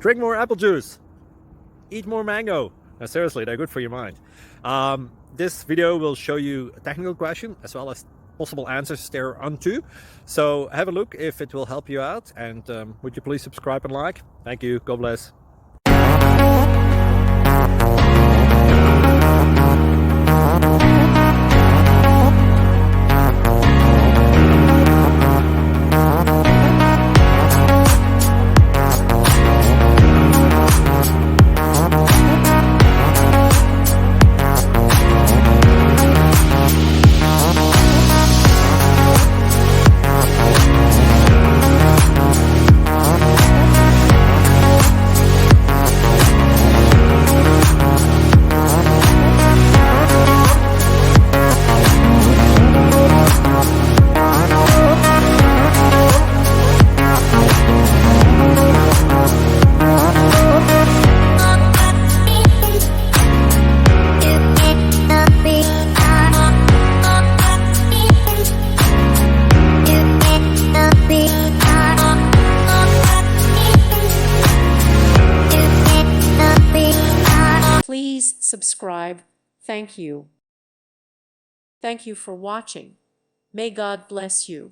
Drink more apple juice. Eat more mango. Now, seriously, they're good for your mind. This video will show you a technical question as well as possible answers thereunto. So have a look if it will help you out, and would you please subscribe and like? Thank you. God bless. Please subscribe. Thank you. Thank you for watching. May God bless you.